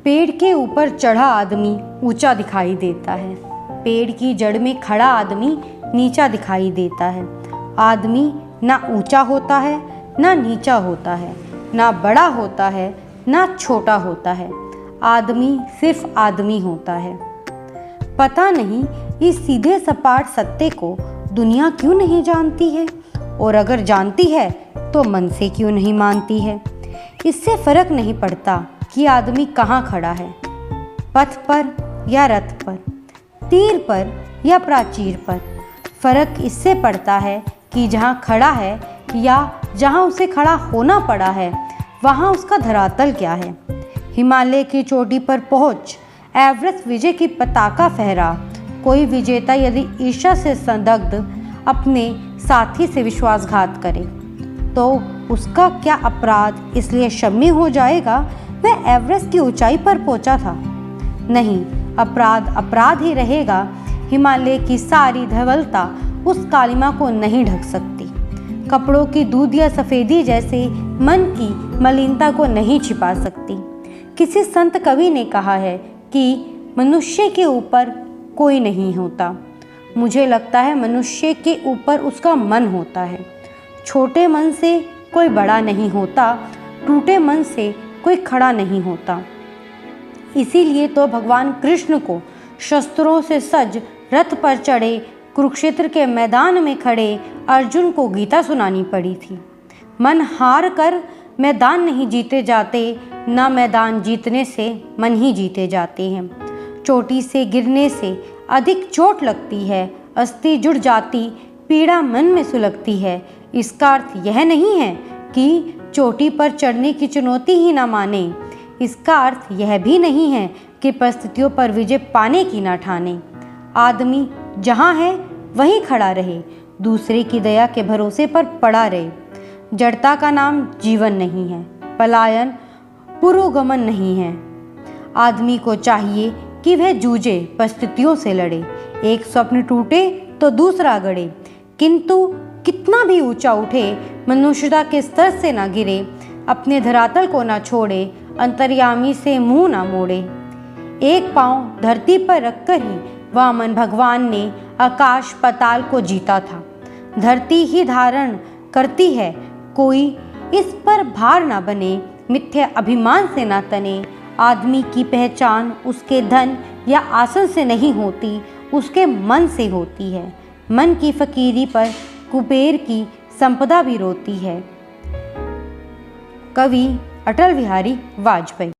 पेड़ के ऊपर चढ़ा आदमी ऊंचा दिखाई देता है, पेड़ की जड़ में खड़ा आदमी नीचा दिखाई देता है। आदमी ना ऊंचा होता है ना नीचा होता है, ना बड़ा होता है ना छोटा होता है। आदमी सिर्फ आदमी होता है। पता नहीं इस सीधे सपाट सत्य को दुनिया क्यों नहीं जानती है, और अगर जानती है तो मन से क्यों नहीं मानती है। इससे फर्क नहीं पड़ता कि आदमी कहाँ खड़ा है, पथ पर या रथ पर, तीर पर या प्राचीर पर। फर्क इससे पड़ता है कि जहाँ खड़ा है या जहाँ उसे खड़ा होना पड़ा है, वहाँ उसका धरातल क्या है। हिमालय की चोटी पर पहुँच एवरेस्ट विजय की पताका फहरा कोई विजेता यदि ईर्ष्या से संदग्ध अपने साथी से विश्वासघात करे तो उसका क्या अपराध इसलिए क्षम्य हो जाएगा वह एवरेस्ट की ऊंचाई पर पहुंचा था। नहीं, अपराध अपराध ही रहेगा। हिमालय की सारी धवलता उस कालिमा को नहीं ढक सकती। कपड़ों की दूध या सफ़ेदी जैसे मन की मलिनता को नहीं छिपा सकती। किसी संत कवि ने कहा है कि मनुष्य के ऊपर कोई नहीं होता। मुझे लगता है मनुष्य के ऊपर उसका मन होता है। छोटे मन से कोई बड़ा नहीं होता, टूटे मन से कोई खड़ा नहीं होता। इसीलिए तो भगवान कृष्ण को शस्त्रों से सज रथ पर चढ़े कुरुक्षेत्र के मैदान में खड़े अर्जुन को गीता सुनानी पड़ी थी। मन हार कर मैदान नहीं जीते जाते, ना मैदान जीतने से मन ही जीते जाते हैं। चोटी से गिरने से अधिक चोट लगती है, अस्थि जुड़ जाती पीड़ा मन में सुलगती है। इसका अर्थ यह नहीं है कि चोटी पर चढ़ने की चुनौती ही ना माने। इसका अर्थ यह भी नहीं है कि परिस्थितियों पर विजय पाने की ना ठाने। आदमी जहाँ है वहीं खड़ा रहे, दूसरे की दया के भरोसे पर पड़ा रहे। जड़ता का नाम जीवन नहीं है, पलायन पुरोगमन नहीं है। आदमी को चाहिए कि वह जूझे, परिस्थितियों से लड़े। एक स्वप्न टूटे तो दूसरा गढ़े, किंतु कितना भी ऊंचा उठे मनुष्यता के स्तर से ना गिरे, अपने धरातल को ना छोड़े, अंतर्यामी से मुंह ना मोड़े। एक पांव धरती पर रखकर ही वामन भगवान ने आकाश पताल को जीता था। धरती ही धारण करती है, कोई इस पर भार ना बने, मिथ्या अभिमान से ना तने। आदमी की पहचान उसके धन या आसन से नहीं होती, उसके मन से होती है। मन की फकीरी पर कुबेर की संपदा भी रोती है। कवि अटल बिहारी वाजपेयी।